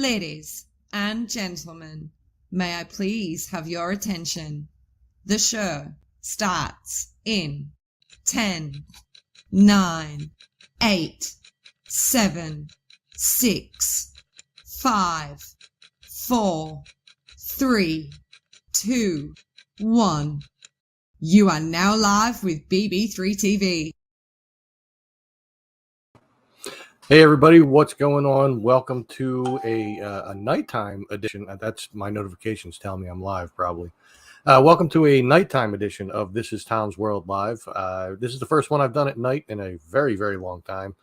Ladies and gentlemen, may I please have your attention? The show starts in 10, 9, 8, 7, 6, 5, 4, 3, 2, 1. You are now live with BB3 TV. Hey everybody, what's going on? Welcome to a nighttime edition. That's my notifications telling me I'm live, probably. Welcome to a nighttime edition of This is Tom's World Live. This is the first one I've done at night in a very, very long time.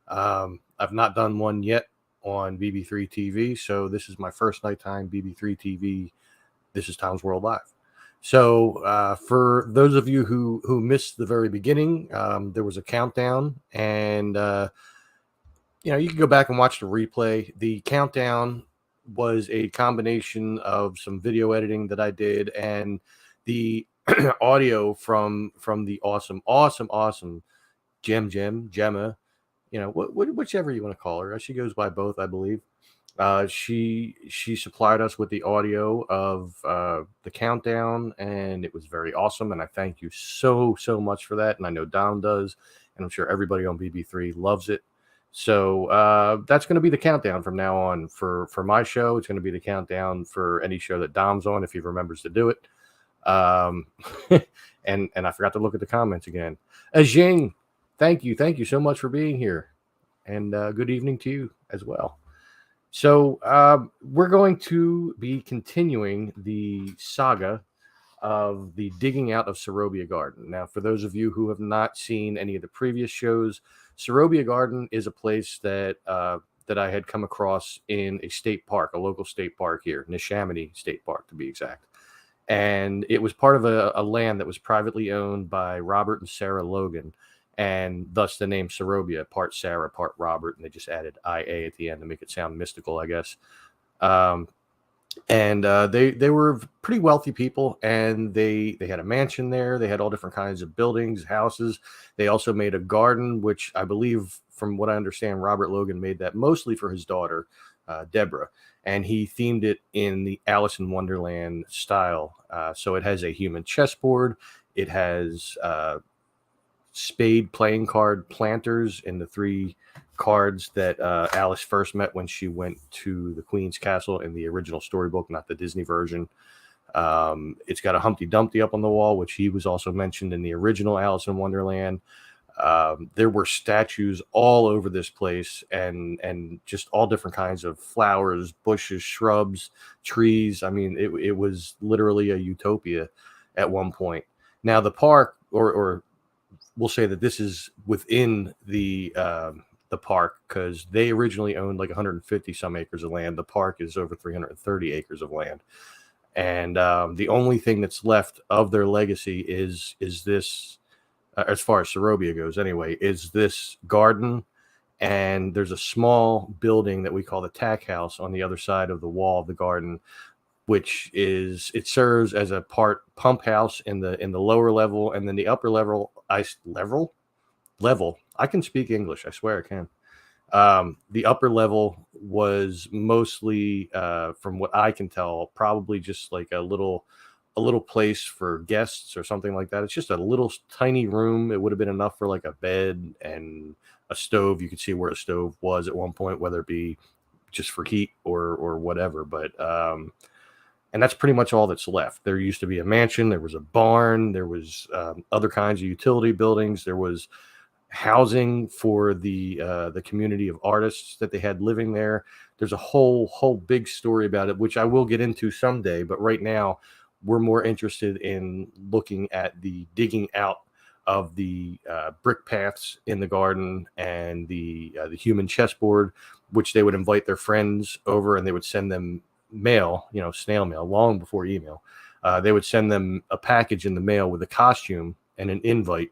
I've not done one yet on BB3 TV, so this is my first nighttime BB3 TV. This is Tom's World Live. So for those of you who missed the very beginning, there was a countdown, and you can go back and watch the replay. The countdown was a combination of some video editing that I did and the audio from the awesome Gemma, whichever you want to call her. She goes by both, I believe. She supplied us with the audio of the countdown, and it was very awesome. And I thank you so much for that. And I know Dom does, and I'm sure everybody on BB3 loves it. So that's going to be the countdown from now on for my show. It's going to be the countdown for any show that Dom's on, if he remembers to do it. And I forgot to look at the comments again. Ajing, thank you so much for being here, and good evening to you as well. So we're going to be continuing the saga of the digging out of Sarobia Garden. Now, for those of you who have not seen any of the previous shows, Sarobia Garden is a place that I had come across in a state park, a local state park here, Neshaminy State Park to be exact. And it was part of a land that was privately owned by Robert and Sarah Logan, and thus the name Sarobia, part Sarah, part Robert, and they just added IA at the end to make it sound mystical, I guess. And they were pretty wealthy people, and they had a mansion there. They had all different kinds of buildings, houses. They also made a garden, which I believe, from what I understand, Robert Logan made that mostly for his daughter, Deborah, and he themed it in the Alice in Wonderland style. So it has a human chessboard. It has spade playing card planters in the three cards that Alice first met when she went to the Queen's Castle in the original storybook, not the Disney version. It's got a Humpty Dumpty up on the wall, which he was also mentioned in the original Alice in Wonderland. There were statues all over this place, and just all different kinds of flowers, bushes, shrubs, trees. I mean, it was literally a utopia at one point. Now the park, or we'll say that this is within the park, because they originally owned like 150 some acres of land. The park is over 330 acres of land, and the only thing that's left of their legacy is this, as far as Sarobia goes anyway, is this garden. And there's a small building that we call the tack house on the other side of the wall of the garden, which serves as a part pump house in the lower level, and then the upper level I can speak English, I swear I can. The upper level was mostly, from what I can tell, probably just like a little place for guests or something like that. It's just a little tiny room. It would have been enough for like a bed and a stove. You could see where a stove was at one point, whether it be just for heat or whatever. But and that's pretty much all that's left. There used to be a mansion. There was a barn. There was other kinds of utility buildings. There was housing for the community of artists that they had living there. There's a whole big story about it, which I will get into someday. But right now, we're more interested in looking at the digging out of the brick paths in the garden and the human chessboard, which they would invite their friends over, and they would send them mail, snail mail, long before email. They would send them a package in the mail with a costume and an invite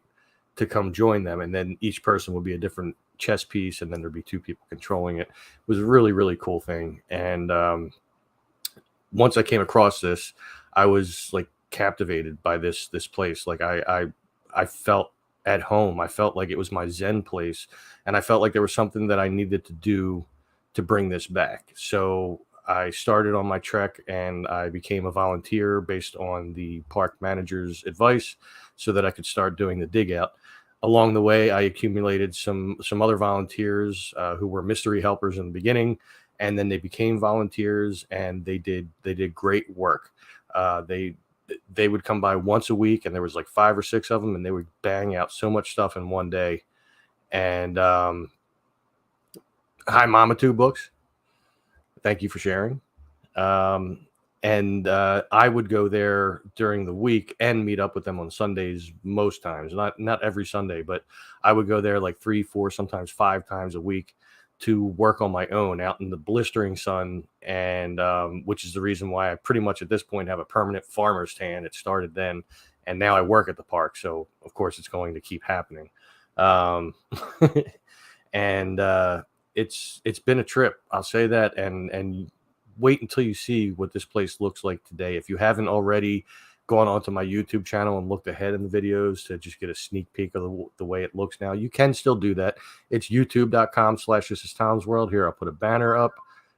to come join them, and then each person would be a different chess piece, and then there'd be two people controlling it. It was a really, really cool thing. And once I came across this, I was like captivated by this place. Like I felt at home. I felt like it was my Zen place, and I felt like there was something that I needed to do to bring this back. So I started on my trek and I became a volunteer based on the park manager's advice so that I could start doing the dig out. Along the way, I accumulated some other volunteers who were mystery helpers in the beginning, and then they became volunteers, and they did great work. They would come by once a week, and there was like 5 or 6 of them, and they would bang out so much stuff in one day. And hi, Mama Two Books. Thank you for sharing. And I would go there during the week and meet up with them on Sundays most times. Not every Sunday, but I would go there like 3, 4, sometimes 5 times a week to work on my own out in the blistering sun, and which is the reason why I pretty much at this point have a permanent farmer's tan. It started then, and now I work at the park, so of course it's going to keep happening. And it's been a trip, I'll say that, and wait until you see what this place looks like today. If you haven't already gone onto my YouTube channel and looked ahead in the videos to just get a sneak peek of the way it looks now, you can still do that. It's youtube.com/thisistomsworld. Here, I'll put a banner up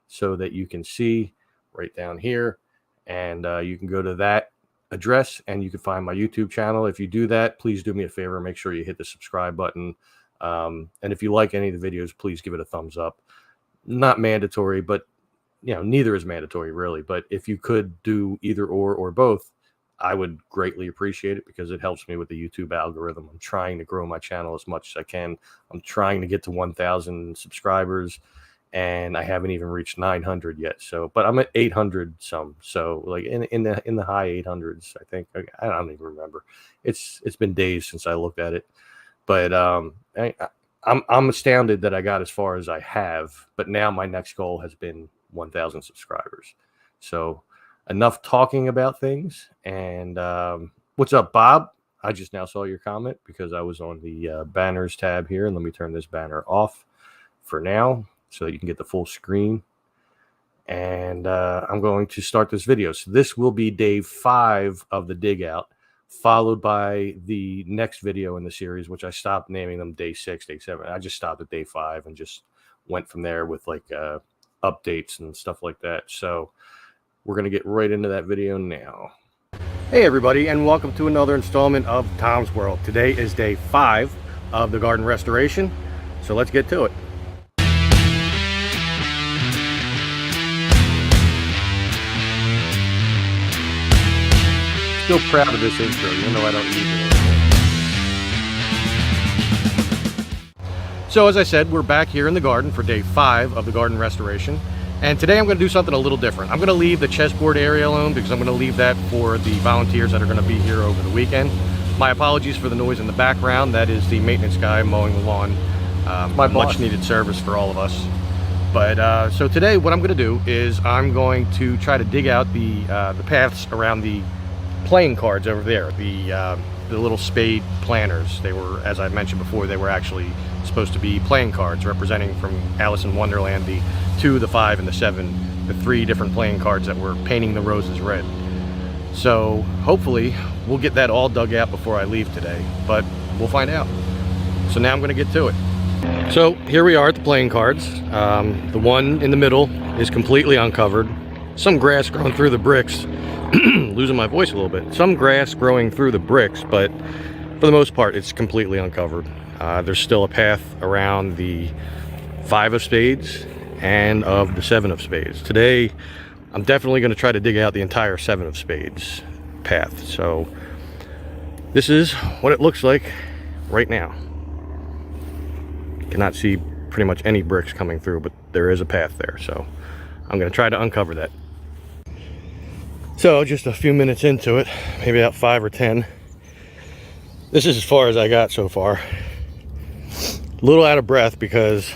so that you can see right down here, and you can go to that address and you can find my YouTube channel. If you do that, please do me a favor, make sure you hit the subscribe button. And if you like any of the videos, please give it a thumbs up. Not mandatory, but neither is mandatory really. But if you could do either or both, I would greatly appreciate it because it helps me with the YouTube algorithm. I'm trying to grow my channel as much as I can. I'm trying to get to 1,000 subscribers, and I haven't even reached 900 yet. So, but I'm at 800 some. So, like in the high 800s, I think. I don't even remember. It's been days since I looked at it. But I'm astounded that I got as far as I have. But now my next goal has been 1,000 subscribers. So enough talking about things. And what's up, Bob? I just now saw your comment because I was on the banners tab here. And let me turn this banner off for now so that you can get the full screen. And I'm going to start this video. So this will be day 5 of the dig out, followed by the next video in the series, which I stopped naming them day 6, day 7. I just stopped at day 5 and just went from there with like updates and stuff like that. So we're going to get right into that video now. Hey everybody, and welcome to another installment of Tom's World. Today is day 5 of the garden restoration, so let's get to it. Still proud of this intro, even though I don't use it anymore. So as I said, we're back here in the garden for day 5 of the garden restoration. And today I'm going to do something a little different. I'm going to leave the chessboard area alone because I'm going to leave that for the volunteers that are going to be here over the weekend. My apologies for the noise in the background. That is the maintenance guy mowing the lawn. Much needed service for all of us. But so today what I'm going to do is I'm going to try to dig out the paths around the playing cards over there, the little spade planters. They were, as I mentioned before, they were actually supposed to be playing cards representing from Alice in Wonderland the 2, the 5, and the 7, the 3 different playing cards that were painting the roses red. So hopefully we'll get that all dug out before I leave today, but we'll find out. So now I'm going to get to it. So here we are at the playing cards. The one in the middle is completely uncovered. Some grass growing through the bricks. Losing my voice a little bit. Some grass growing through the bricks, but for the most part it's completely uncovered. There's still a path around the 5 of spades and of the 7 of spades. Today I'm definitely going to try to dig out the entire 7 of spades path. So this is what it looks like right now. Cannot see pretty much any bricks coming through, but there is a path there, so I'm going to try to uncover that. So just a few minutes into it, maybe about 5 or 10. This is as far as I got so far. A little out of breath because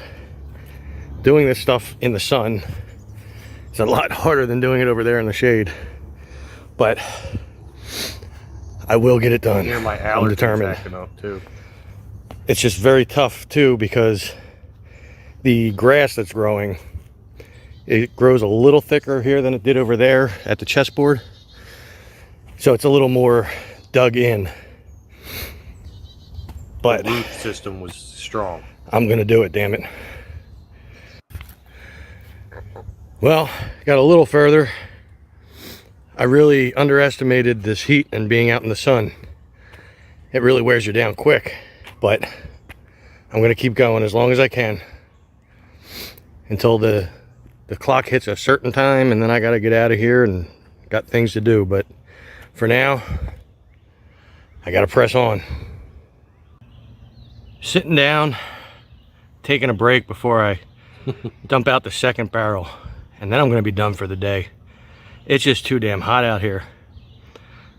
doing this stuff in the sun is a lot harder than doing it over there in the shade. But I will get it done. I'm determined. Too. It's just very tough too because the grass that's growing, it grows a little thicker here than it did over there at the chessboard. So it's a little more dug in. But the root system was strong. I'm gonna do it, damn it. Well, got a little further. I really underestimated this heat and being out in the sun. It really wears you down quick, but I'm gonna keep going as long as I can until the clock hits a certain time, and then I gotta get out of here and got things to do. But for now, I gotta press on. Sitting down, taking a break before I dump out the second barrel, and then I'm gonna be done for the day. It's just too damn hot out here.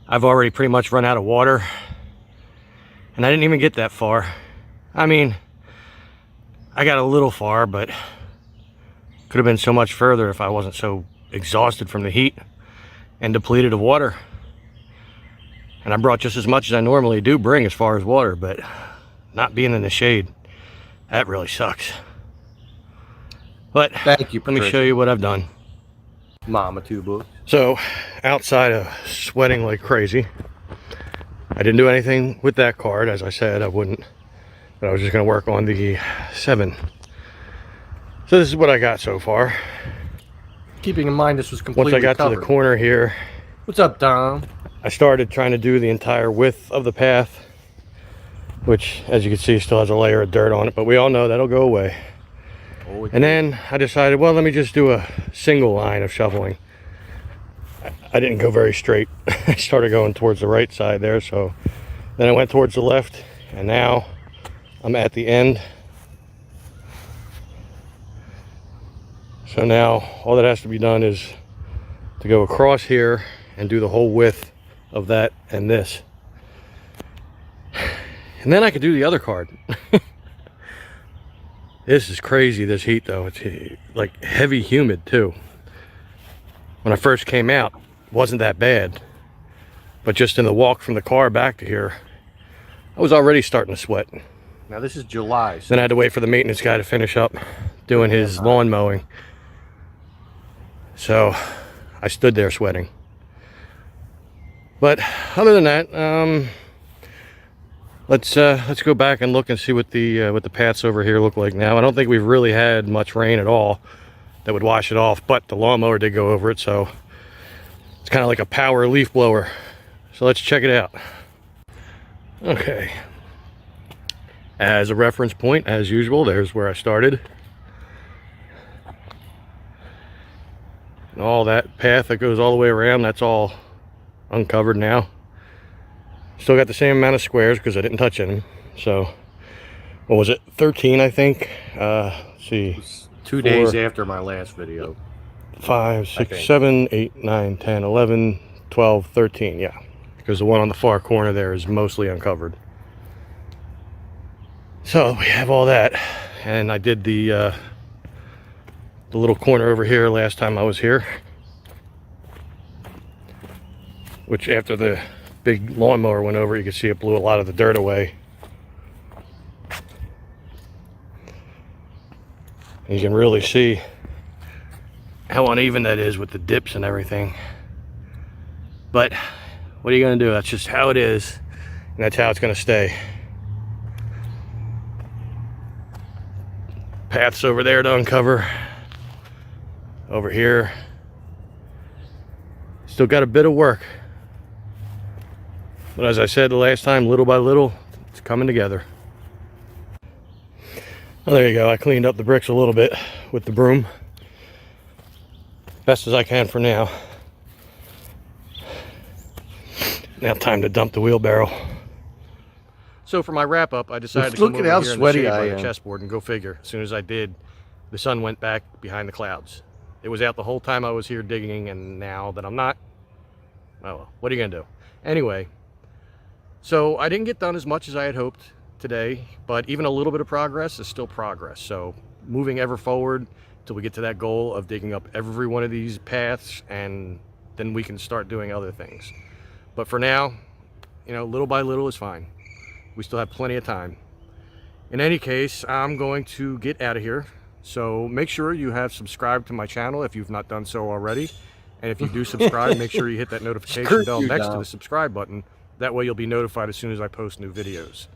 I've already pretty much run out of water, and I didn't even get that far. I mean, I got a little far, but could have been so much further if I wasn't so exhausted from the heat and depleted of water. And I brought just as much as I normally do bring as far as water, but not being in the shade, that really sucks. But Thank you, let me show you what I've done. Mama two books. So outside of sweating like crazy, I didn't do anything with that card. As I said, I wouldn't, but I was just going to work on the 7. So this is what I got so far. Keeping in mind this was completely Once I got covered. to the corner here, What's up, Tom? I started trying to do the entire width of the path, which, as you can see, still has a layer of dirt on it, but we all know that'll go away. Oh, And then I decided, well, let me just do a single line of shoveling. I didn't go very straight. I started going towards the right side there, so then I went towards the left, and now I'm at the end. So now all that has to be done is to go across here and do the whole width of that and this. And then I could do the other card. This is crazy, this heat though. It's like heavy humid too. When I first came out, it wasn't that bad. But just in the walk from the car back to here, I was already starting to sweat. Now this is July. So Then I had to wait for the maintenance guy to finish up doing his lawn mowing. So I stood there sweating. But other than that, let's go back and look and see what the paths over here look like now. I don't think we've really had much rain at all that would wash it off, but the lawnmower did go over it, so it's kind of like a power leaf blower. So let's check it out. Okay. As a reference point, as usual, there's where I started. And all that path that goes all the way around, that's all uncovered now. Still got the same amount of squares because I didn't touch any. So, what was it? 13, I think. Let's see. 2 days after my last video. 5, 6, 7, 8, 9, 10, 11, 12, 13. Yeah. Because the one on the far corner there is mostly uncovered. So, we have all that. And I did the little corner over here last time I was here. Which after the big lawnmower went over, you can see it blew a lot of the dirt away. And you can really see how uneven that is with the dips and everything. But what are you going to do? That's just how it is, and that's how it's going to stay. Paths over there to uncover. Over here, still got a bit of work. But as I said the last time, little by little, it's coming together. Well, there you go. I cleaned up the bricks a little bit with the broom. Best as I can for now. Now time to dump the wheelbarrow. So for my wrap up, I decided to come over here in the shade by the chessboard and go figure. As soon as I did, the sun went back behind the clouds. It was out the whole time I was here digging, and now that I'm not, oh well, what are you gonna do? Anyway, so I didn't get done as much as I had hoped today, but even a little bit of progress is still progress. So moving ever forward till we get to that goal of digging up every one of these paths, and then we can start doing other things. But for now, you know, little by little is fine. We still have plenty of time. In any case, I'm going to get out of here. So make sure you have subscribed to my channel if you've not done so already. And if you do subscribe, make sure you hit that notification bell next to the subscribe button. That way you'll be notified as soon as I post new videos.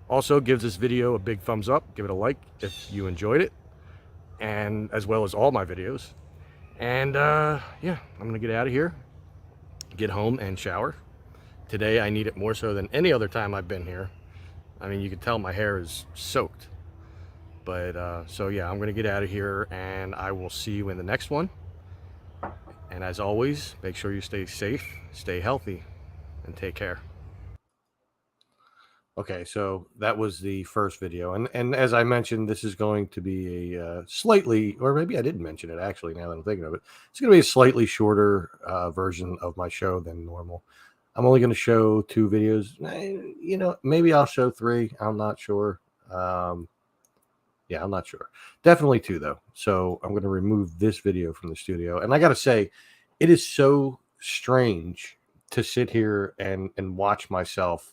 Also, give this video a big thumbs up. Give it a like if you enjoyed it, and as well as all my videos. And yeah, I'm gonna get out of here, get home and shower. Today I need it more so than any other time I've been here. I mean, you can tell my hair is soaked. But so yeah, I'm gonna get out of here, and I will see you in the next one. And as always, make sure you stay safe, stay healthy, and take care. Okay, so that was the first video, and as I mentioned, this is going to be a slightly, or maybe I didn't mention it actually. Now that I'm thinking of it, it's going to be a slightly shorter version of my show than normal. I'm only going to show 2 videos. You know, maybe I'll show 3. I'm not sure. Yeah, I'm not sure. Definitely 2 though. So I'm going to remove this video from the studio, and I got to say, it is so strange to sit here and watch myself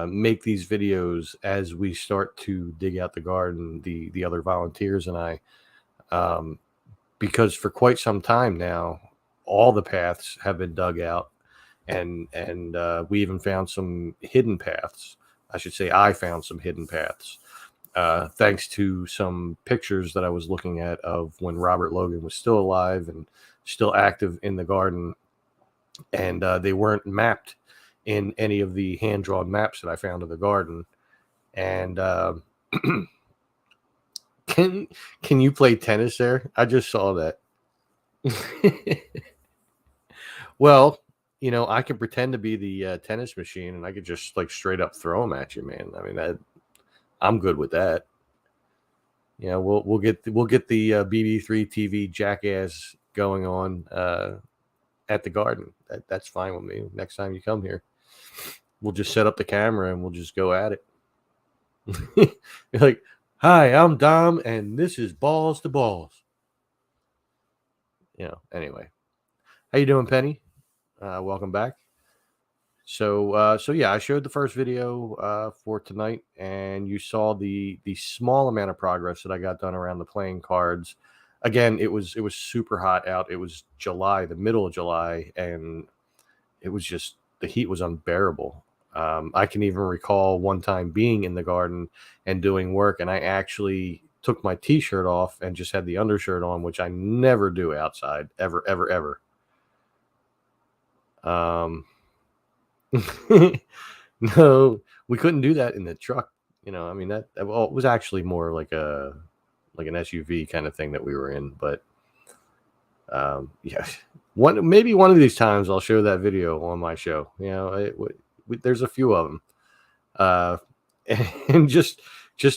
make these videos as we start to dig out the garden, the other volunteers and I, because for quite some time now, all the paths have been dug out, and we even found some hidden paths. I should say I found some hidden paths, thanks to some pictures that I was looking at of when Robert Logan was still alive and still active in the garden, and they weren't mapped in any of the hand-drawn maps that I found of the garden. And can you play tennis there? I just saw that. Well, you know, I could pretend to be the tennis machine, and I could just like straight up throw them at you, man. I mean, I'm good with that. You know, we'll get the BB3 TV jackass going on at the garden. That's fine with me. Next time you come here, we'll just set up the camera and we'll just go at it. You're like, hi, I'm Dom, and this is Balls to Balls. You know, anyway. How you doing, Penny? Welcome back. So yeah, I showed the first video for tonight, and you saw the small amount of progress that I got done around the playing cards. Again, it was super hot out. It was July, the middle of July, and it was just, the heat was unbearable. I can even recall one time being in the garden and doing work, and I actually took my t-shirt off and just had the undershirt on, which I never do outside, ever, ever, ever. No, we couldn't do that in the truck. You know, I mean, well, it was actually more like an SUV kind of thing that we were in, but yeah, maybe one of these times I'll show that video on my show. You know, there's a few of them, and just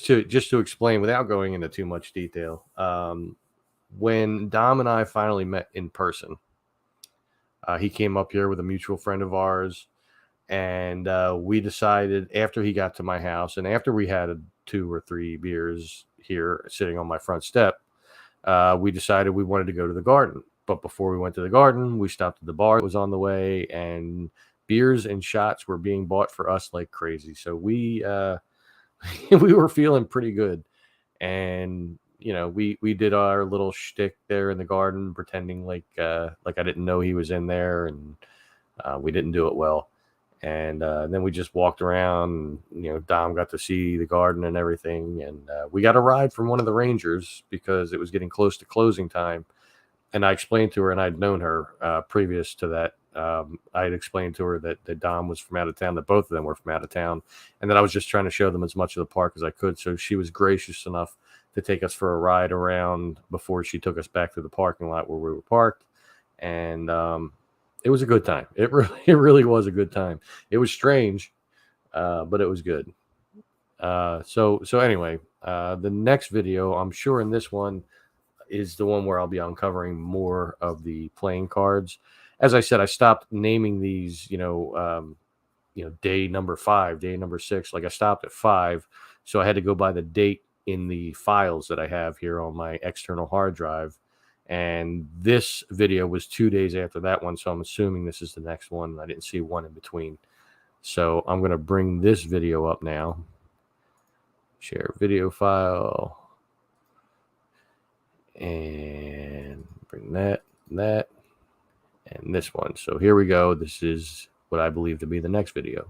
to explain without going into too much detail, when Dom and I finally met in person, he came up here with a mutual friend of ours, and we decided, after he got to my house and after we had 2 or 3 beers here sitting on my front step, we decided we wanted to go to the garden. But before we went to the garden, we stopped at the bar that was on the way, and beers and shots were being bought for us like crazy. So we we were feeling pretty good, and you know, we did our little shtick there in the garden, pretending like I didn't know he was in there, and we didn't do it well. And then we just walked around. You know, Dom got to see the garden and everything, and we got a ride from one of the rangers because it was getting close to closing time. And I explained to her, and I'd known her previous to that. I had explained to her that Dom was from out of town, that both of them were from out of town, and that I was just trying to show them as much of the park as I could. So she was gracious enough to take us for a ride around before she took us back to the parking lot where we were parked. And it was a good time. It really was a good time. It was strange, but it was good. So anyway, the next video, I'm sure in this one, is the one where I'll be uncovering more of the playing cards. As I said, I stopped naming these, day number 5, day number 6. Like, I stopped at 5, so I had to go by the date in the files that I have here on my external hard drive. And this video was 2 days after that one, so I'm assuming this is the next one. I didn't see one in between. So I'm going to bring this video up now. Share video file. And bring that, and this one. So here we go. This is what I believe to be the next video.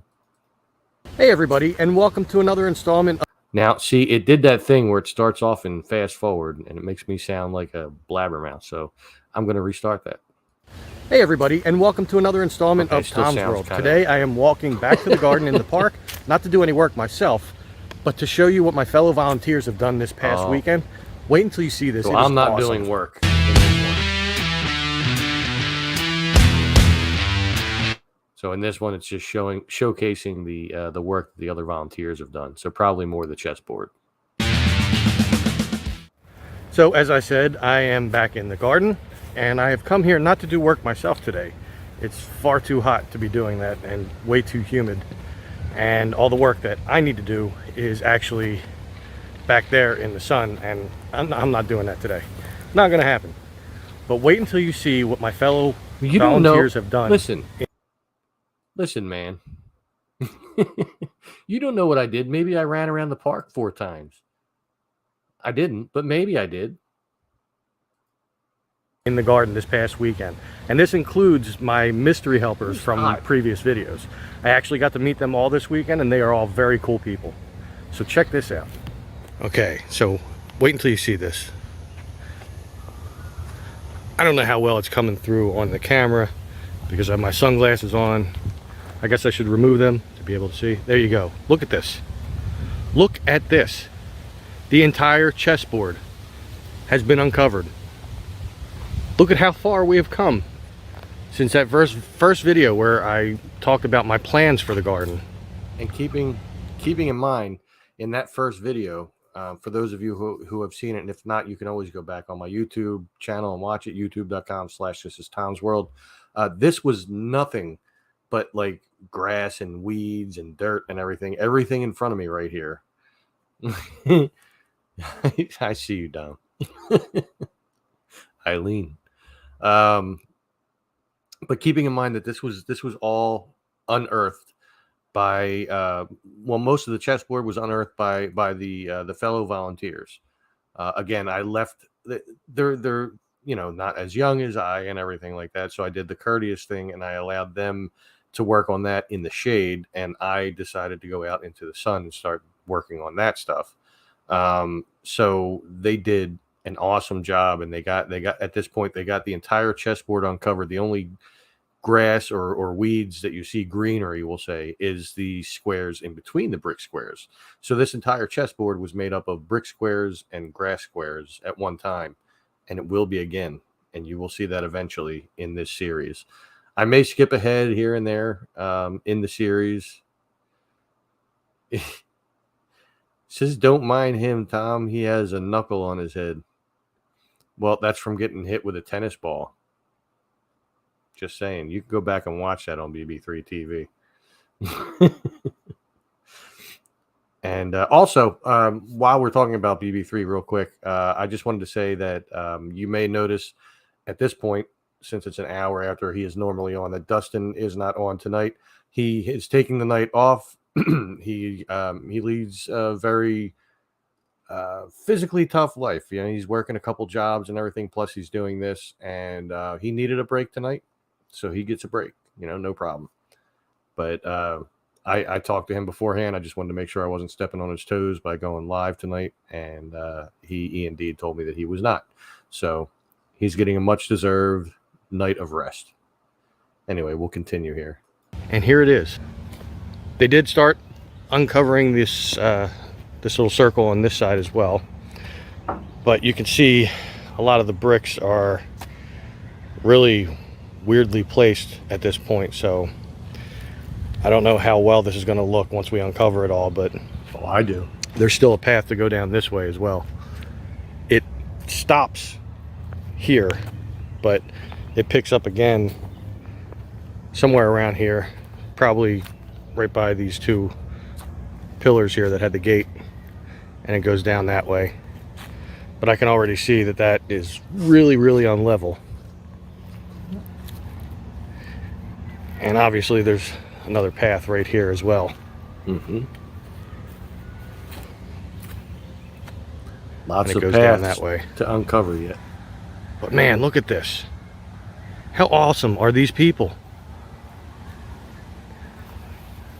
Hey everybody, and welcome to another installment Now, see, it did that thing where it starts off in fast forward, and it makes me sound like a blabbermouth. So I'm going to restart that. Hey everybody, and welcome to another installment of Tom's World. Today I am walking back to the garden in the park, not to do any work myself, but to show you what my fellow volunteers have done this past weekend. Wait until you see this. So I'm not doing work. So in this one, it's just showcasing the work the other volunteers have done. So probably more the chessboard. So as I said, I am back in the garden, and I have come here not to do work myself today. It's far too hot to be doing that and way too humid. And all the work that I need to do is actually back there in the sun, and I'm not doing that today. Not going to happen. But wait until you see what my fellow volunteers have done. Listen, man. You don't know what I did. Maybe I ran around the park 4 times. I didn't, but maybe I did. In the garden this past weekend, and this includes my mystery helpers from previous videos. I actually got to meet them all this weekend, and they are all very cool people. So check this out. Okay, so wait until you see this. I don't know how well it's coming through on the camera because I have my sunglasses on. I guess I should remove them to be able to see. There you go. Look at this. Look at this. The entire chessboard has been uncovered. Look at how far we have come since that first video where I talked about my plans for the garden. And keeping in mind, in that first video, for those of you who have seen it, and if not, you can always go back on my YouTube channel and watch it, youtube.com/thisistomsworld. This was nothing but like grass and weeds and dirt and everything in front of me right here. I see you, Dom. Eileen. But keeping in mind that this was all unearthed by well, most of the chessboard was unearthed by the fellow volunteers. Again, I left they're not as young as I and everything like that, so I did the courteous thing and I allowed them to work on that in the shade, and I decided to go out into the sun and start working on that stuff. So they did an awesome job, and they got at this point they got the entire chessboard uncovered. The only grass or weeds that you see, greenery we'll say, is the squares in between the brick squares. So this entire chessboard was made up of brick squares and grass squares at one time, and it will be again, and you will see that eventually in this series. I may skip ahead here and there in the series. Says don't mind him, Tom, he has a knuckle on his head. Well, that's from getting hit with a tennis ball. Just saying. You can go back and watch that on BB3 TV. And also, while we're talking about BB3 real quick, I just wanted to say that you may notice at this point, since it's an hour after he is normally on, that Dustin is not on tonight. He is taking the night off. He leads a very physically tough life. He's working a couple jobs and everything, plus he's doing this, and he needed a break tonight, so he gets a break, no problem. But I talked to him beforehand. I just wanted to make sure I wasn't stepping on his toes by going live tonight, and he indeed told me that he was not. So he's getting a much deserved night of rest. Anyway, we'll continue here. And here it is. They did start uncovering this this little circle on this side as well, but you can see a lot of the bricks are really weirdly placed at this point, so I don't know how well this is going to look once we uncover it all, but I do. There's still a path to go down this way as well. It stops here, but it picks up again somewhere around here, probably right by these 2 pillars here that had the gate, and it goes down that way. But I can already see that that is really, really unlevel. And obviously there's another path right here as well. Lots of paths down that way to uncover yet. But man, look at this. How awesome are these people?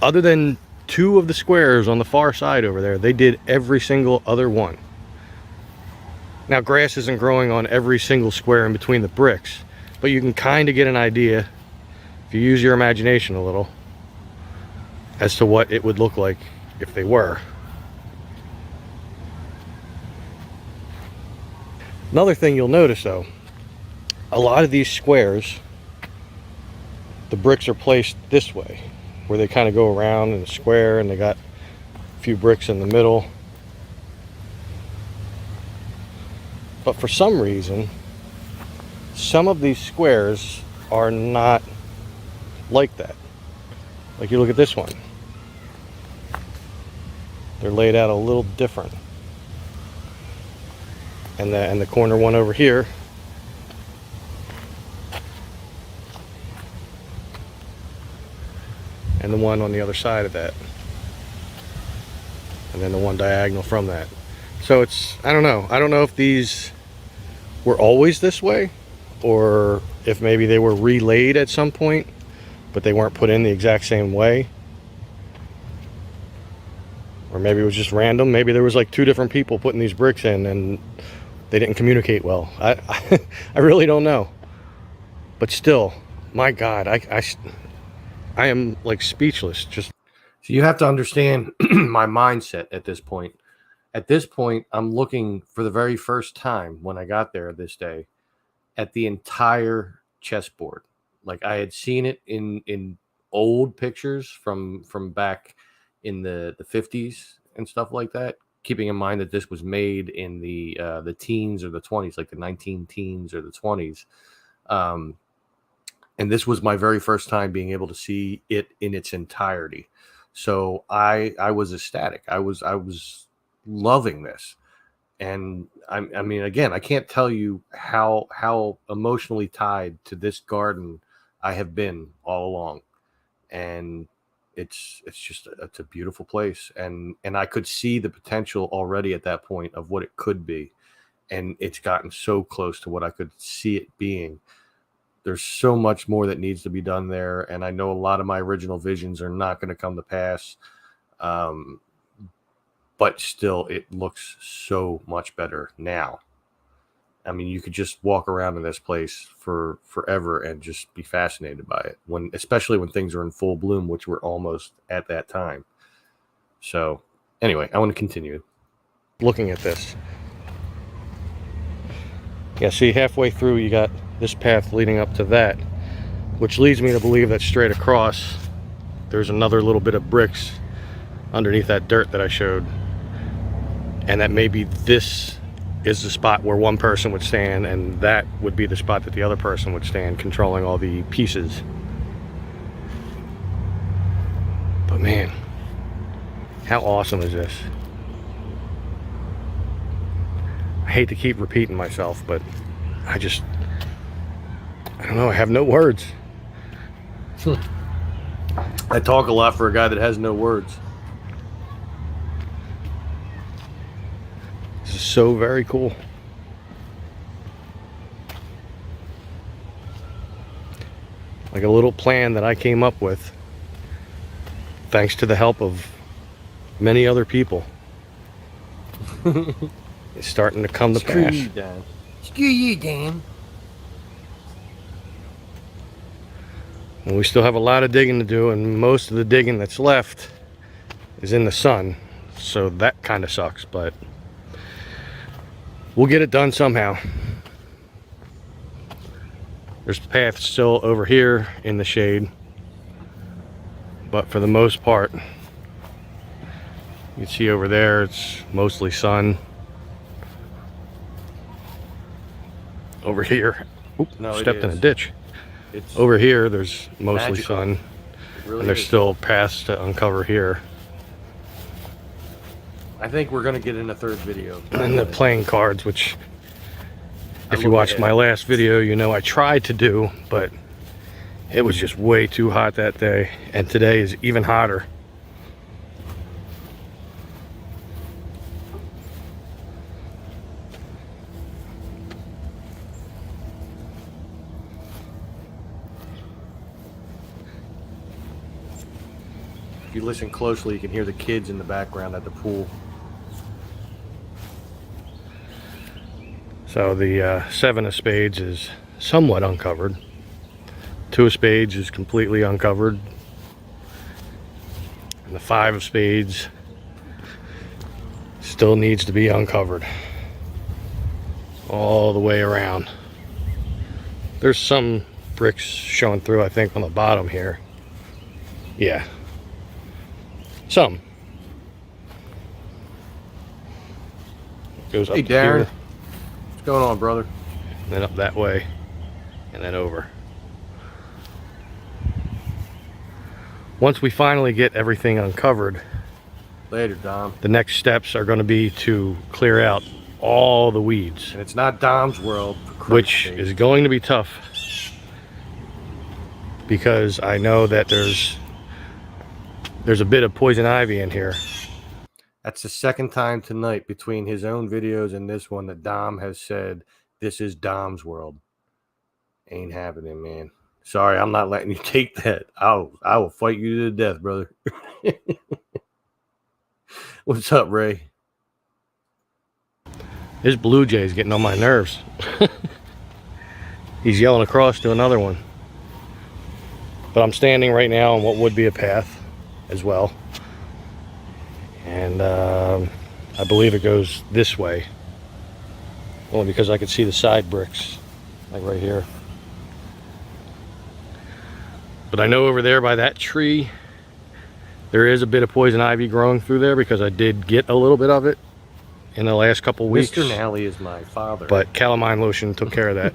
Other than 2 of the squares on the far side over there, they did every single other one. Now, grass isn't growing on every single square in between the bricks, but you can kind of get an idea, if you use your imagination a little, as to what it would look like if they were. Another thing you'll notice though, a lot of these squares, the bricks are placed this way, where they kind of go around in a square, and they got a few bricks in the middle. But for some reason, some of these squares are not like that. Like, you look at this one. They're laid out a little different. And the corner one over here, and the one on the other side of that, and then the one diagonal from that. So it's, I don't know if these were always this way, or if maybe they were relaid at some point, but they weren't put in the exact same way. Or maybe it was just random. Maybe there was like 2 different people putting these bricks in and they didn't communicate well. I really don't know. But still, my God, I am like speechless. Just, so you have to understand my mindset at this point. At this point, I'm looking for the very first time when I got there this day at the entire chessboard. Like, I had seen it in old pictures from back in the 50s and stuff like that, keeping in mind that this was made in the teens or the 20s, like the 19 teens or the 20s. And this was my very first time being able to see it in its entirety. So I was ecstatic. I was loving this. And I mean, again, I can't tell you how emotionally tied to this garden I have been all along. And it's a beautiful place, and I could see the potential already at that point of what it could be, and it's gotten so close to what I could see it being. There's so much more that needs to be done there, and I know a lot of my original visions are not going to come to pass, but still, it looks so much better now. I mean, you could just walk around in this place for forever and just be fascinated by it, especially when things are in full bloom, which we're almost at that time. So anyway, I want to continue looking at this. Yeah, see, halfway through you got this path leading up to that, which leads me to believe that straight across there's another little bit of bricks underneath that dirt that I showed, and that maybe this is the spot where one person would stand, and that would be the spot that the other person would stand, controlling all the pieces. But man, how awesome is this? I hate to keep repeating myself, but I don't know, I have no words. I talk a lot for a guy that has no words. This is so very cool. Like a little plan that I came up with, thanks to the help of many other people. It's starting to come to pass. Screw you, Dan. Screw you, Dan. And we still have a lot of digging to do, and most of the digging that's left is in the sun, so that kind of sucks, but we'll get it done somehow. There's paths still over here in the shade, but for the most part, you can see over there it's mostly sun. Over here, stepped in a ditch. Over here there's mostly magical sun, really, and there's still paths to uncover here. I think we're going to get in a third video. And the playing cards, which if you watched my last video, you know I tried to do, but it was just way too hot that day, and today is even hotter. If you listen closely, you can hear the kids in the background at the pool. So the 7 of spades is somewhat uncovered. 2 of spades is completely uncovered. And the 5 of spades still needs to be uncovered all the way around. There's some bricks showing through, I think, on the bottom here. Yeah. Some. Goes up hey, to Darren. here. What's going on, brother? And then up that way. And then over. Once we finally get everything uncovered, later, Dom. The next steps are going to be to clear out all the weeds. And it's not Dom's world, which is going to be tough, because I know that there's a bit of poison ivy in here. That's the second time tonight between his own videos and this one that Dom has said, this is Dom's world. Ain't happening, man. Sorry, I'm not letting you take that. I will fight you to the death, brother. What's up, Ray? This blue jay is getting on my nerves. He's yelling across to another one. But I'm standing right now on what would be a path as well. And I believe it goes this way. Only because I could see the side bricks, like right here. But I know over there by that tree, there is a bit of poison ivy growing through there, because I did get a little bit of it in the last couple weeks. Mr. Nally is my father. But calamine lotion took care of that.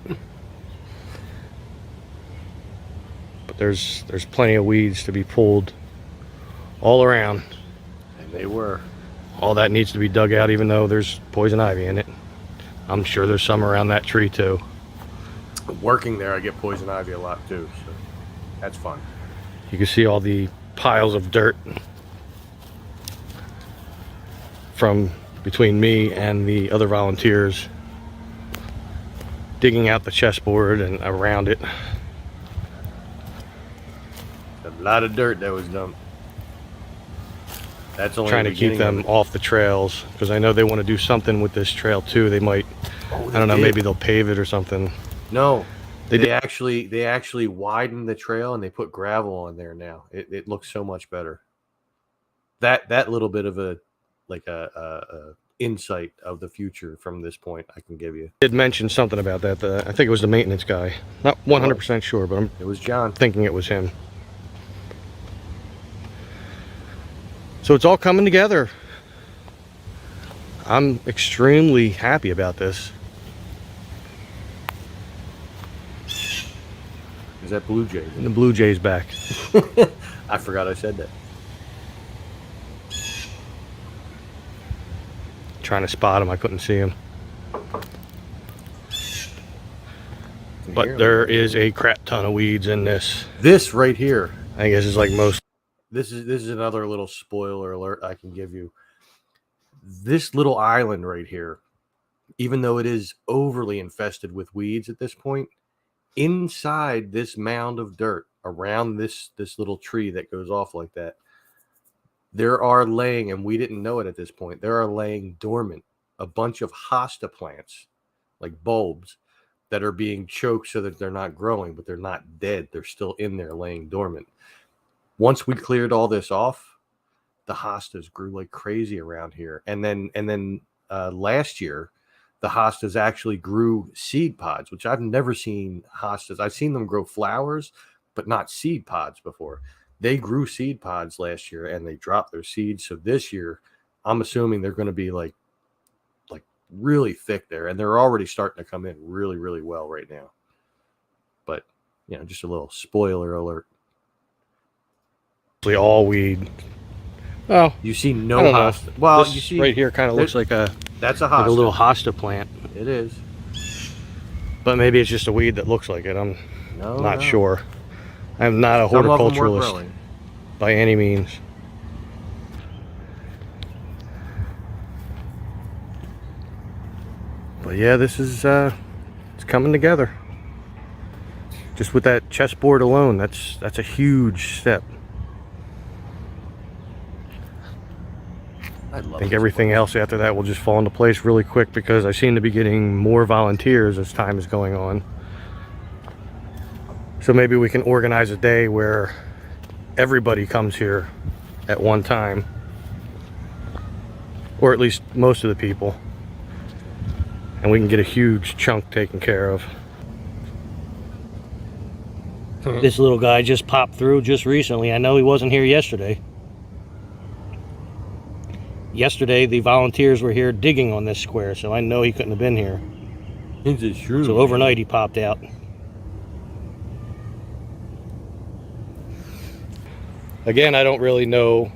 But there's plenty of weeds to be pulled all around. And they were. All that needs to be dug out, even though there's poison ivy in it. I'm sure there's some around that tree too. Working there, I get poison ivy a lot too, so that's fun. You can see all the piles of dirt from between me and the other volunteers digging out the chessboard and around it. A lot of dirt that was dumped. That's only trying to keep them off the trails, because I know they want to do something with this trail too. They might, I don't know, maybe they'll pave it or something. No, they actually widened the trail and they put gravel on there now. It looks so much better. That little bit of a insight of the future from this point I can give you. Did mention something about that. I think it was the maintenance guy. Not 100% sure, but it was John. Thinking it was him. So it's all coming together. I'm extremely happy about this. Is that Blue Jay? And the Blue Jay's back. I forgot I said that. Trying to spot him, I couldn't see him. But there is a crap ton of weeds in this. This right here, I guess, is like most. This is another little spoiler alert I can give you. This little island right here, even though it is overly infested with weeds at this point, inside this mound of dirt around this little tree that goes off like that, there are laying, and we didn't know it at this point, there are laying dormant a bunch of hosta plants, like bulbs, that are being choked so that they're not growing, but they're not dead. They're still in there laying dormant. Once we cleared all this off, the hostas grew like crazy around here. And then last year, the hostas actually grew seed pods, which I've never seen hostas. I've seen them grow flowers, but not seed pods before. They grew seed pods last year and they dropped their seeds. So this year, I'm assuming they're going to be like really thick there. And they're already starting to come in really, really well right now. But, you know, just a little spoiler alert. All weed. Oh, you see no hosta. Well, this you see right here kind of looks like a hosta. Like a little hosta plant. It is. But maybe it's just a weed that looks like it. I'm not sure. I'm not a horticulturalist by any means. But yeah, this is it's coming together. Just with that chessboard alone, that's a huge step. I think everything else after that will just fall into place really quick because I seem to be getting more volunteers as time is going on. So maybe we can organize a day where everybody comes here at one time, or at least most of the people, and we can get a huge chunk taken care of. This little guy just popped through just recently. I know he wasn't here yesterday. Yesterday the volunteers were here digging on this square, so I know he couldn't have been here. So overnight he popped out. Again, I don't really know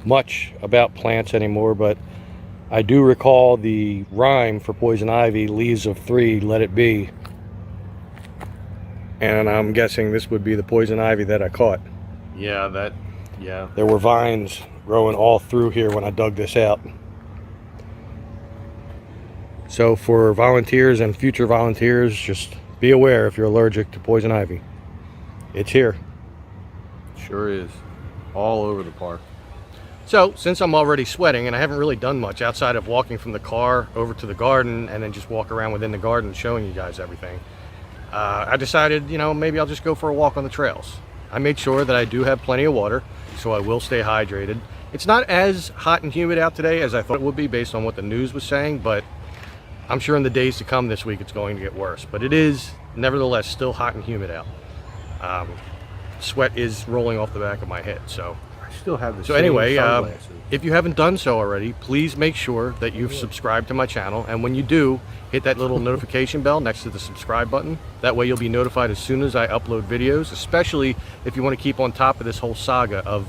much about plants anymore, but I do recall the rhyme for poison ivy, leaves of 3, let it be. And I'm guessing this would be the poison ivy that I caught. Yeah, There were vines growing all through here when I dug this out. So for volunteers and future volunteers, just be aware if you're allergic to poison ivy. It's here. Sure is. All over the park. So since I'm already sweating and I haven't really done much outside of walking from the car over to the garden and then just walk around within the garden showing you guys everything, I decided, maybe I'll just go for a walk on the trails. I made sure that I do have plenty of water, so I will stay hydrated. It's not as hot and humid out today as I thought it would be based on what the news was saying, but I'm sure in the days to come this week it's going to get worse. But it is, nevertheless, still hot and humid out. Sweat is rolling off the back of my head, so... Still have the so anyway, if you haven't done so already, please make sure that you've subscribed to my channel, and when you do, hit that little notification bell next to the subscribe button. That way you'll be notified as soon as I upload videos, especially if you want to keep on top of this whole saga of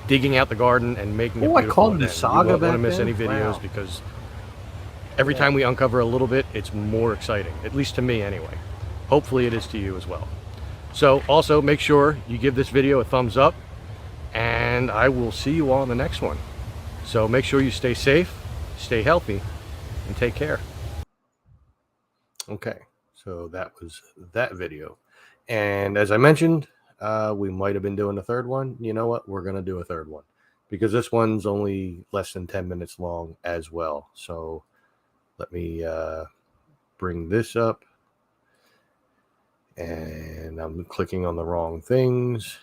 digging out the garden and making it beautiful. I called it the saga. You won't want to miss any videos because every time we uncover a little bit, it's more exciting, at least to me anyway. Hopefully it is to you as well. So also make sure you give this video a thumbs up, and I will see you all in the next one. So make sure you stay safe, stay healthy, and take care. Okay, so that was that video. And as I mentioned, we might have been doing a third one. You know what? We're going to do a third one because this one's only less than 10 minutes long as well. So let me bring this up. And I'm clicking on the wrong things.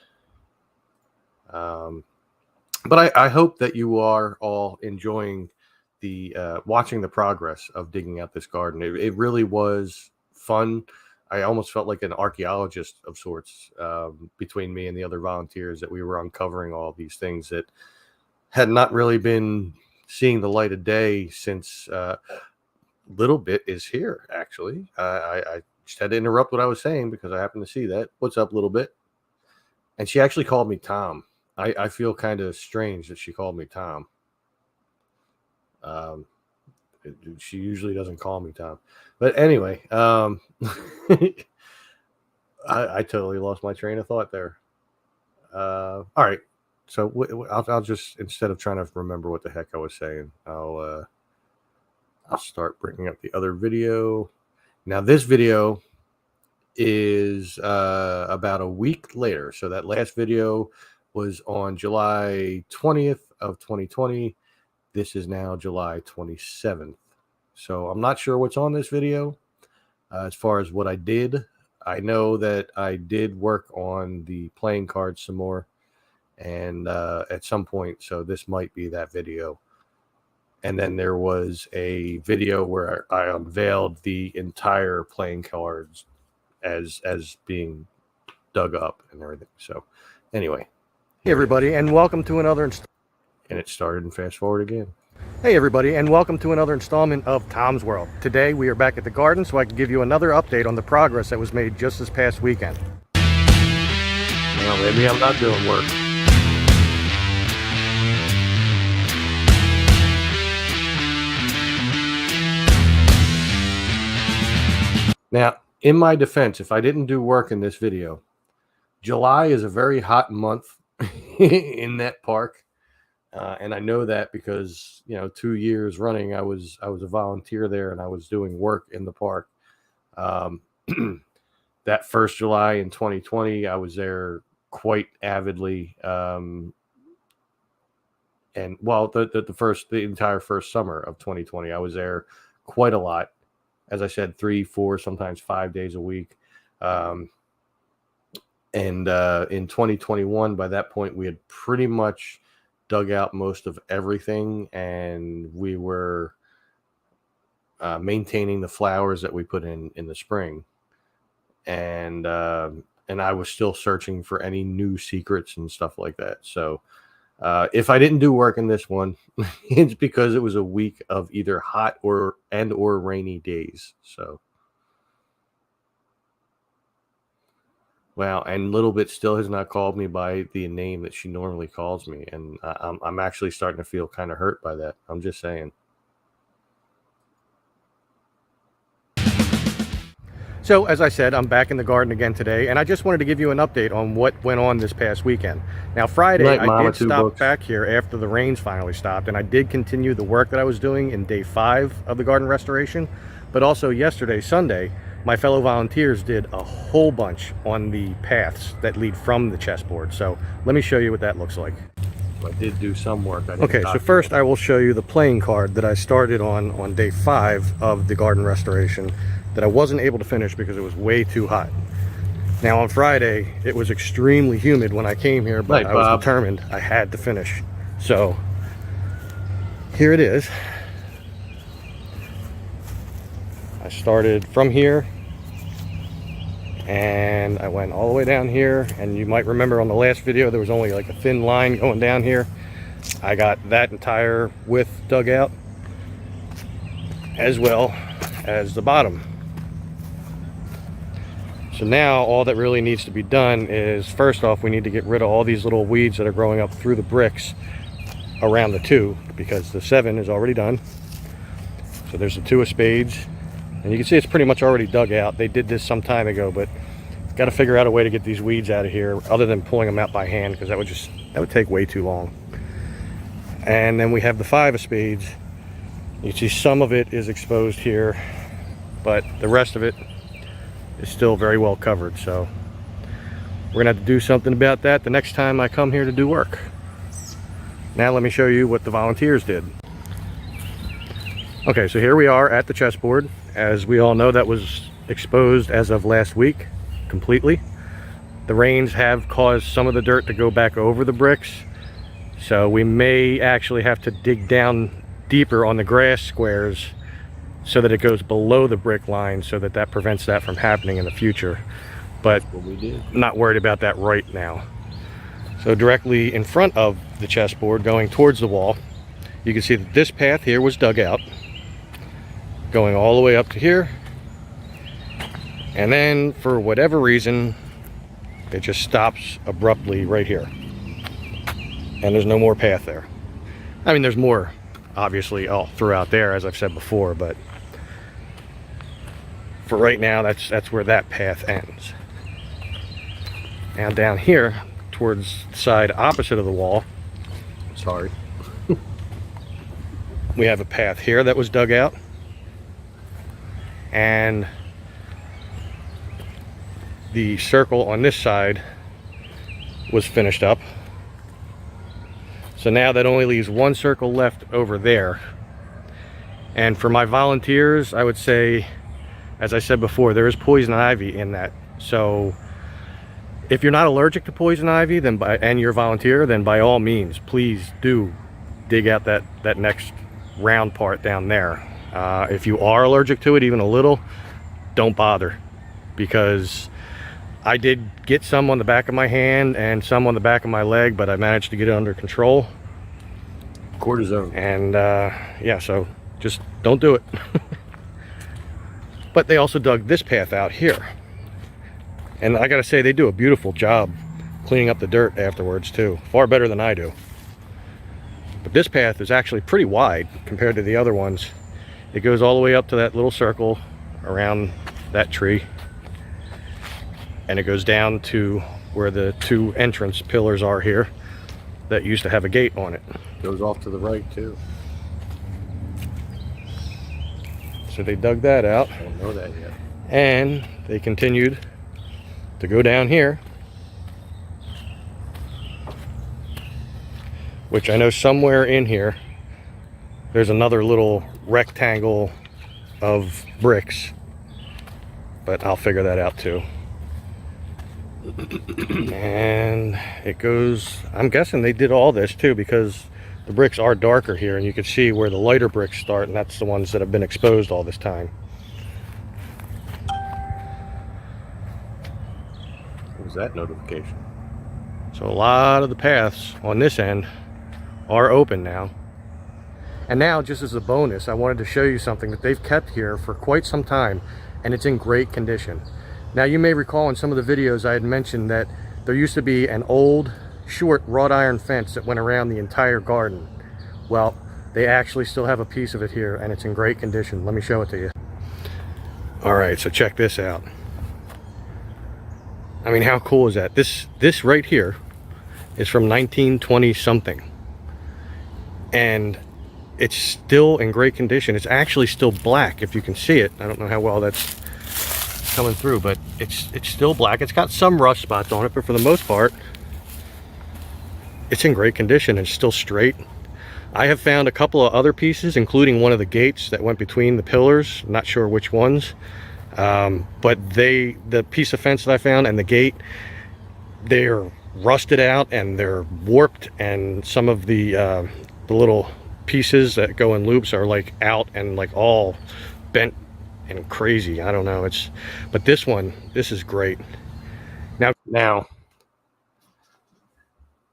But I hope that you are all enjoying the watching the progress of digging out this garden. It really was fun. I almost felt like an archaeologist of sorts between me and the other volunteers, that we were uncovering all these things that had not really been seeing the light of day since Little Bit is here, actually. I just had to interrupt what I was saying because I happened to see that. What's up, Little Bit? And she actually called me Tom. I feel kind of strange that she called me Tom. She usually doesn't call me Tom. But anyway, I totally lost my train of thought there. All right. So I'll just, instead of trying to remember what the heck I was saying, I'll start bringing up the other video. Now this video is about a week later. So that last video was on July 20th of 2020. This is now July 27th. So I'm not sure what's on this video as far as what I did. I know that I did work on the playing cards some more and at some point. So this might be that video. And then there was a video where I unveiled the entire playing cards as being dug up and everything. So anyway. Hey everybody, and welcome to another and it started and fast forward again. Hey everybody, and welcome to another installment of Tom's World. Today we are back at the garden so I can give you another update on the progress that was made just this past weekend. Well, maybe I'm not doing work. Now, in my defense, if I didn't do work in this video, July is a very hot month in that park. And I know that because, 2 years running, I was a volunteer there and I was doing work in the park. That first July in 2020, I was there quite avidly. And well, the entire first summer of 2020, I was there quite a lot. As I said, 3, 4, sometimes 5 days a week. And in 2021, by that point, we had pretty much dug out most of everything, and we were maintaining the flowers that we put in the spring. And I was still searching for any new secrets and stuff like that. So if I didn't do work in this one, it's because it was a week of either hot or rainy days. So, wow. And Little Bit still has not called me by the name that she normally calls me. And I'm actually starting to feel kind of hurt by that. I'm just saying. So, as I said, I'm back in the garden again today, and I just wanted to give you an update on what went on this past weekend. Now, Friday, I did stop back here after the rains finally stopped, and I did continue the work that I was doing in day 5 of the garden restoration. But also yesterday, Sunday, my fellow volunteers did a whole bunch on the paths that lead from the chessboard. So let me show you what that looks like. I did do some work. Okay, so first I will show you the playing card that I started on day 5 of the garden restoration that I wasn't able to finish because it was way too hot. Now on Friday, it was extremely humid when I came here, but I was determined I had to finish. So here it is. I started from here and I went all the way down here, and you might remember on the last video there was only like a thin line going down here. I got that entire width dug out, as well as the bottom. So now all that really needs to be done is, first off, we need to get rid of all these little weeds that are growing up through the bricks around the 2, because the 7 is already done. So there's the 2 of spades, and you can see it's pretty much already dug out. They did this some time ago, but got to figure out a way to get these weeds out of here other than pulling them out by hand, because that would take way too long. And then we have the 5 of spades. You see some of it is exposed here, but the rest of it is still very well covered. So we're gonna have to do something about that the next time I come here to do work. Now let me show you what the volunteers did. Okay, so here we are at the chessboard. As we all know, that was exposed as of last week completely. The rains have caused some of the dirt to go back over the bricks, so we may actually have to dig down deeper on the grass squares so that it goes below the brick line, so that prevents that from happening in the future. But I'm not worried about that right now. So directly in front of the chessboard, going towards the wall, you can see that this path here was dug out, going all the way up to here, and then for whatever reason it just stops abruptly right here, and there's no more path there. I mean, there's more obviously all throughout there, as I've said before, but for right now, that's where that path ends. Now down here, towards the side opposite of the wall, sorry, we have a path here that was dug out, and the circle on this side was finished up. So now that only leaves one circle left over there. And for my volunteers, I would say, as I said before, there is poison ivy in that. So if you're not allergic to poison ivy, and you're a volunteer, then by all means, please do dig out that next round part down there. If you are allergic to it, even a little, don't bother, because I did get some on the back of my hand and some on the back of my leg, but I managed to get it under control. Cortisone. And yeah, so just don't do it. But they also dug this path out here, and I gotta say, they do a beautiful job cleaning up the dirt afterwards too, far better than I do. But this path is actually pretty wide compared to the other ones. It goes all the way up to that little circle around that tree, and it goes down to where the 2 entrance pillars are here that used to have a gate on it. Goes off to the right too. So they dug that out. I don't know that yet. And they continued to go down here which I know somewhere in here there's another little rectangle of bricks, but I'll figure that out too. And it goes, I'm guessing they did all this too, because the bricks are darker here, and you can see where the lighter bricks start, and that's the ones that have been exposed all this time. What was that notification? So a lot of the paths on this end are open now. And now, just as a bonus, I wanted to show you something that they've kept here for quite some time, and it's in great condition. Now, you may recall in some of the videos I had mentioned that there used to be an old, short wrought iron fence that went around the entire garden. Well, they actually still have a piece of it here, and it's in great condition. Let me show it to you. All right, so check this out. I mean, how cool is that? This right here is from 1920 something, and it's still in great condition. It's actually still black, if you can see it. I don't know how well that's coming through, but it's still black. It's got some rust spots on it, but for the most part it's in great condition and still straight. I have found a couple of other pieces, including one of the gates that went between the pillars. I'm not sure which ones, but the piece of fence that I found and the gate, they're rusted out and they're warped, and some of the little pieces that go in loops are like out and like all bent and crazy. I don't know. But this is great. Now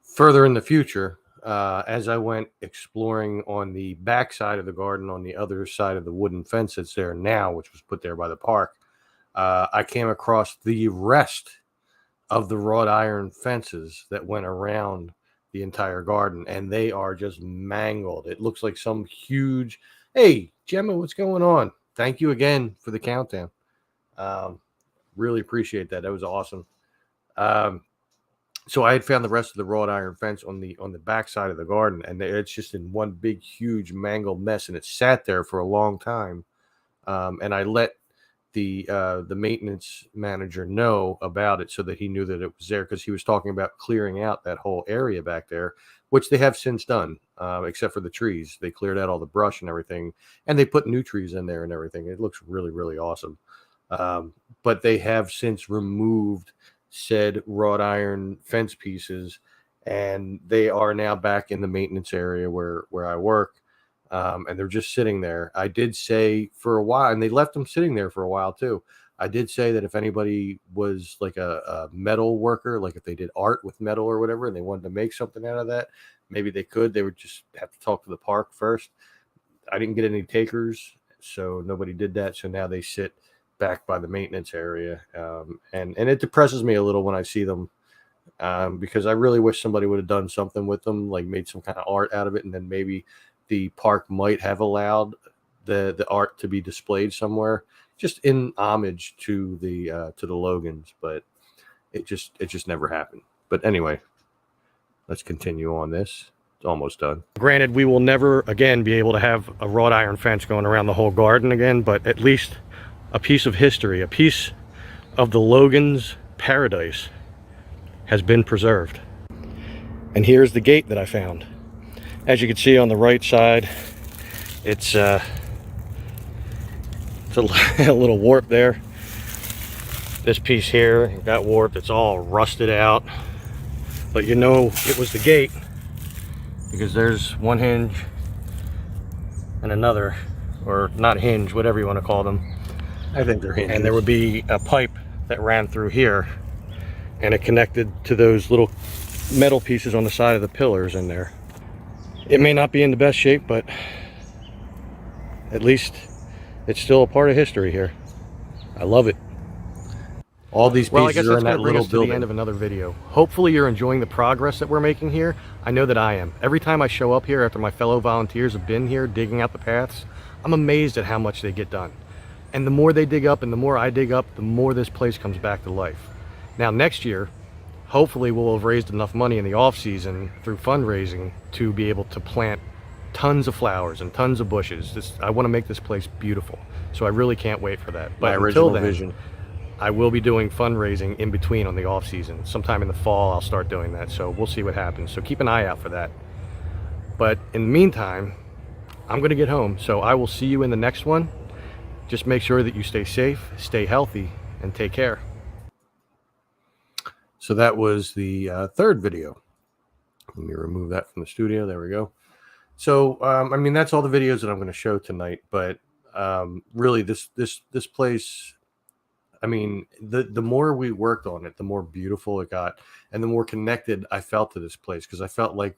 further in the future, as I went exploring on the back side of the garden, on the other side of the wooden fence that's there now, which was put there by the park, I came across the rest of the wrought iron fences that went around the entire garden, and they are just mangled. It looks like some huge, hey Gemma, what's going on? Thank you again for the countdown. Really appreciate that. That was awesome. So I had found the rest of the wrought iron fence on the back side of the garden, and it's just in one big, huge, mangled mess, and it sat there for a long time. And I let the maintenance manager know about it so that he knew that it was there, because he was talking about clearing out that whole area back there, which they have since done, except for the trees. They cleared out all the brush and everything, and they put new trees in there and everything. It looks really, really awesome. But they have since removed said wrought iron fence pieces, and they are now back in the maintenance area where I work. And they're just sitting there. I did say for a while, and they left them sitting there for a while too. I did say that if anybody was like a metal worker, like if they did art with metal or whatever, and they wanted to make something out of that, maybe they could. They would just have to talk to the park first. I didn't get any takers, so nobody did that. So now they sit back by the maintenance area. And it depresses me a little when I see them, because I really wish somebody would have done something with them, like made some kind of art out of it, and then maybe the park might have allowed the art to be displayed somewhere, just in homage to the Logans, but it just never happened. But anyway, let's continue on this. It's almost done. Granted, we will never again be able to have a wrought iron fence going around the whole garden again, but at least a piece of history, a piece of the Logans' paradise has been preserved. And here's the gate that I found. As you can see on the right side, it's a little warped there. This piece here got warped. It's all rusted out. But you know it was the gate because there's one hinge and another, or not hinge, whatever you want to call them. I think they're hinges. And there would be a pipe that ran through here, and it connected to those little metal pieces on the side of the pillars in there. It may not be in the best shape, but at least it's still a part of history here. I love it. All these pieces I guess are that's in that going to bring little us to building. the end of another video. Hopefully you're enjoying the progress that we're making here. I know that I am. Every time I show up here after my fellow volunteers have been here digging out the paths, I'm amazed at how much they get done. And the more they dig up and the more I dig up, the more this place comes back to life. Now next year, hopefully we'll have raised enough money in the off season through fundraising to be able to plant tons of flowers and tons of bushes. I want to make this place beautiful. So I really can't wait for that. But until then, vision. I will be doing fundraising in between on the off season. Sometime in the fall I'll start doing that. So we'll see what happens. So keep an eye out for that. But in the meantime, I'm going to get home. So I will see you in the next one. Just make sure that you stay safe, stay healthy, and take care. So that was the third video. Let me remove that from the studio. There we go. So, I mean, that's all the videos that I'm going to show tonight. But really, this place, I mean, the more we worked on it, the more beautiful it got, and the more connected I felt to this place, because I felt like,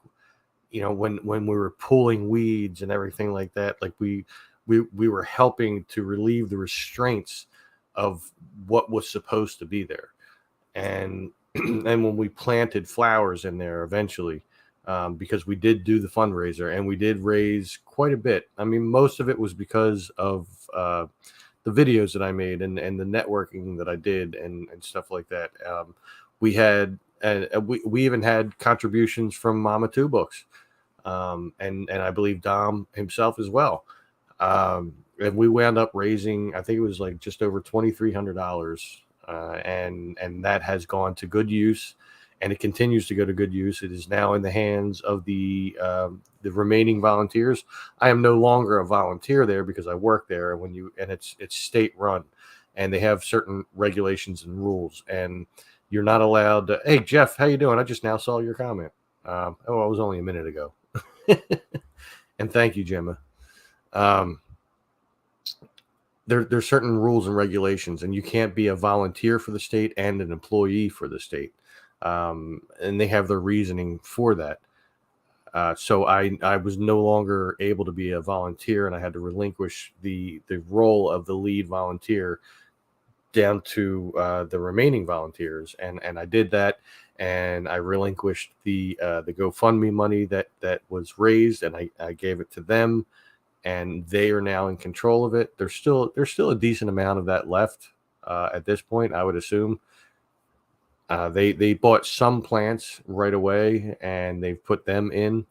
you know, when we were pulling weeds and everything like that, like we were helping to relieve the restraints of what was supposed to be there. And and when we planted flowers in there eventually, because we did do the fundraiser and we did raise quite a bit. I mean, most of it was because of the videos that I made and the networking that I did and stuff like that. We had we even had contributions from Mama Two Books, and I believe Dom himself as well. And we wound up raising, I think it was like just over $2,300. And that has gone to good use, and it continues to go to good use. It is now in the hands of the remaining volunteers. I am no longer a volunteer there because I work there, and it's state run, and they have certain regulations and rules, and you're not allowed to. Hey Jeff, how you doing? I just now saw your comment. Oh, it was only a minute ago. And thank you, Gemma. There's certain rules and regulations, and you can't be a volunteer for the state and an employee for the state. And they have their reasoning for that. So I was no longer able to be a volunteer, and I had to relinquish the role of the lead volunteer down to the remaining volunteers. And I did that, and I relinquished the GoFundMe money that was raised, and I gave it to them. And they are now in control of it. There's still a decent amount of that left at this point, I would assume. They bought some plants right away, and they've put them in.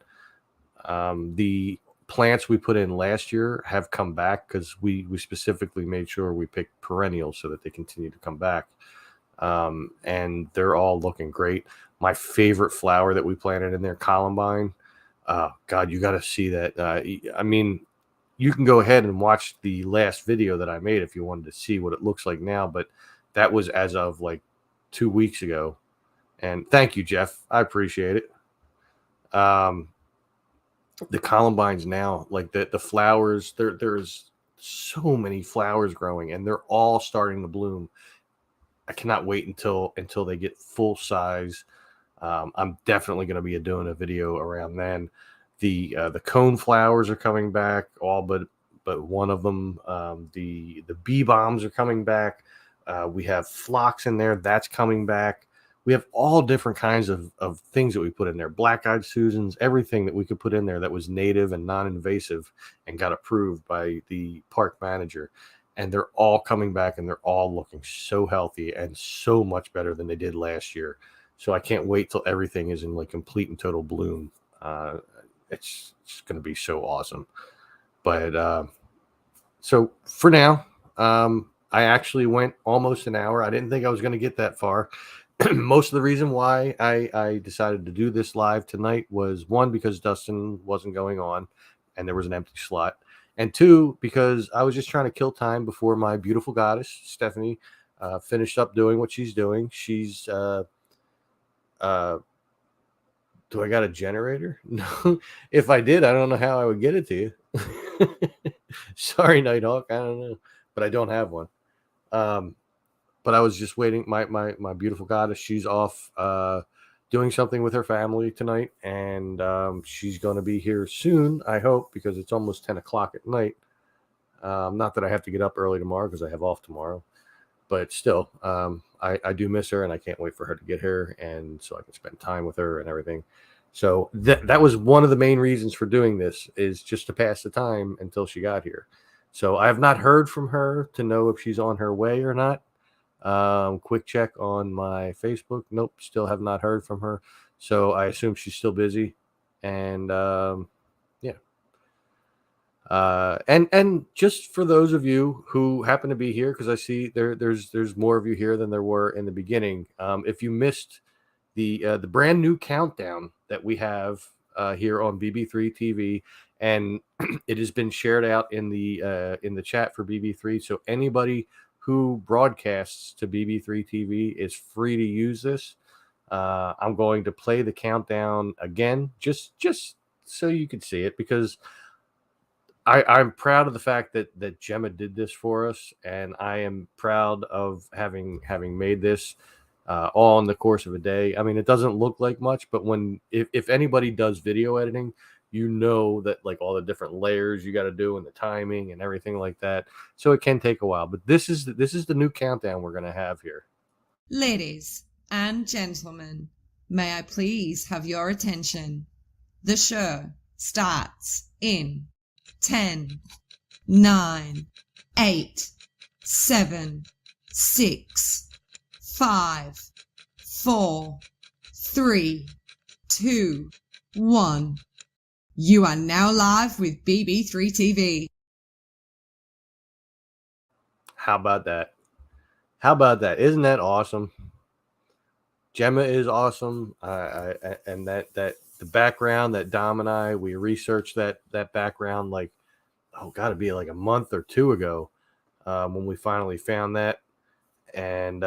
The plants we put in last year have come back because we specifically made sure we picked perennials so that they continue to come back. And they're all looking great. My favorite flower that we planted in there, columbine. God, you got to see that. I mean, you can go ahead and watch the last video that I made if you wanted to see what it looks like now, but that was as of like 2 weeks ago. And thank you, Jeff. I appreciate it. The columbines now, like the flowers, there's so many flowers growing, and they're all starting to bloom. I cannot wait until they get full size. I'm definitely going to be doing a video around then. The cone flowers are coming back, all but one of them. The bee bombs are coming back. We have phlox in there. That's coming back. We have all different kinds of things that we put in there. Black-eyed Susans, everything that we could put in there that was native and non-invasive and got approved by the park manager. And they're all coming back, and they're all looking so healthy and so much better than they did last year. So I can't wait till everything is in like complete and total bloom. It's going to be so awesome. But so for now, I actually went almost an hour. I didn't think I was going to get that far. Most of the reason why I decided to do this live tonight was, one, because Dustin wasn't going on and there was an empty slot. And two, because I was just trying to kill time before my beautiful goddess, Stephanie, finished up doing what she's doing. She's do I got a generator? No. If I did, I don't know how I would get it to you. Sorry, Nighthawk. I don't know. But I don't have one. But I was just waiting. My beautiful goddess, she's off doing something with her family tonight. And she's going to be here soon, I hope, because it's almost 10 o'clock at night. Not that I have to get up early tomorrow because I have off tomorrow. But still, I do miss her, and I can't wait for her to get here, and so I can spend time with her and everything. So that was one of the main reasons for doing this, is just to pass the time until she got here. So I have not heard from her to know if she's on her way or not. Quick check on my Facebook. Nope, still have not heard from her. So I assume she's still busy. And yeah. And just for those of you who happen to be here, because I see there's more of you here than there were in the beginning. If you missed the brand new countdown that we have here on BB3 TV, and it has been shared out in the chat for BB3. So anybody who broadcasts to BB3 TV is free to use this. I'm going to play the countdown again, just so you can see it, because I'm proud of the fact that Gemma did this for us, and I am proud of having made this all in the course of a day. I mean, it doesn't look like much, but if anybody does video editing, you know that like all the different layers you got to do and the timing and everything like that. So it can take a while, but this is the new countdown we're going to have here. Ladies and gentlemen, may I please have your attention? The show starts in 10, 9, 8, 7, 6, 5, 4, 3, 2, 1. You are now live with BB3 TV. How about that? How about that? Isn't that awesome? Gemma is awesome. And that the background that Dom and I, we researched that background like, gotta be like a month or two ago, when we finally found that. And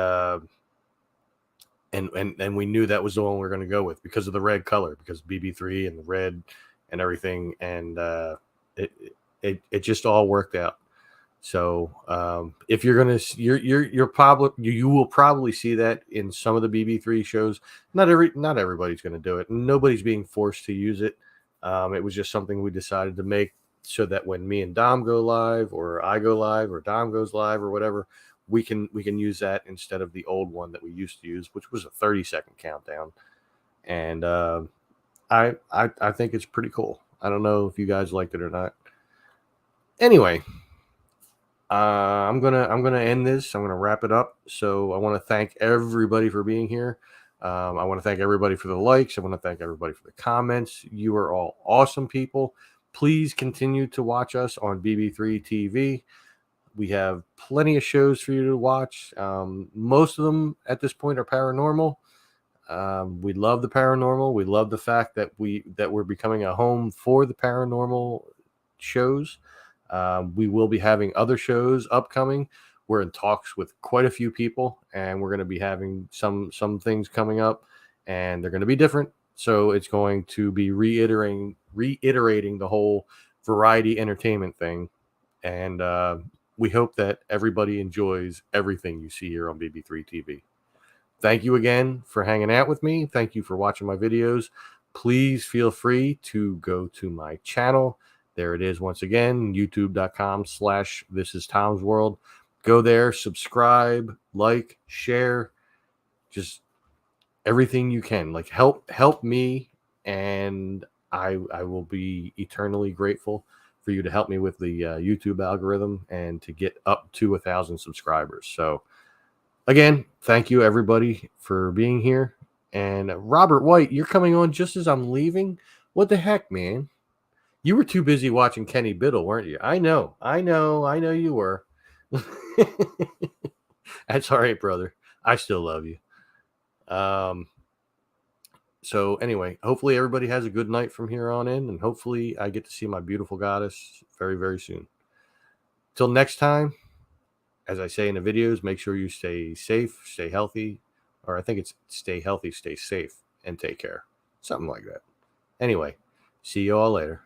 we knew that was the one we were going to go with because of the red color, because BB3 and the red and everything. And it just all worked out. So if you're gonna, you will probably see that in some of the BB3 shows. Not everybody's going to do it. Nobody's being forced to use it. It was just something we decided to make so that when me and Dom go live, or I go live, or Dom goes live, or whatever, we can use that instead of the old one that we used to use, which was a 30-second countdown. And I think it's pretty cool. I don't know if you guys liked it or not. Anyway. I'm gonna end this. I'm gonna wrap it up. So I want to thank everybody for being here. I want to thank everybody for the likes. I want to thank everybody for the comments. You are all awesome people. Please continue to watch us on BB3 TV. We have plenty of shows for you to watch. Most of them at this point are paranormal. We love the paranormal. We love the fact that we're becoming a home for the paranormal shows. We will be having other shows upcoming. We're in talks with quite a few people, and we're going to be having some things coming up, and they're going to be different. So it's going to be reiterating the whole variety entertainment thing. And we hope that everybody enjoys everything you see here on BB3 TV. Thank you again for hanging out with me. Thank you for watching my videos. Please feel free to go to my channel. There it is once again, youtube.com/thisistomsworld. Go there, subscribe, like, share, just everything you can. Like help me, and I will be eternally grateful for you to help me with the YouTube algorithm and to get up to 1,000 subscribers. So again, thank you everybody for being here. And Robert White, you're coming on just as I'm leaving? What the heck, man? You were too busy watching Kenny Biddle, weren't you? I know you were. That's all right, brother. I still love you. So anyway, hopefully everybody has a good night from here on in, and hopefully I get to see my beautiful goddess very, very soon. Till next time, as I say in the videos, make sure you stay safe, stay healthy, or I think it's stay healthy, stay safe, and take care. Something like that. Anyway, see you all later.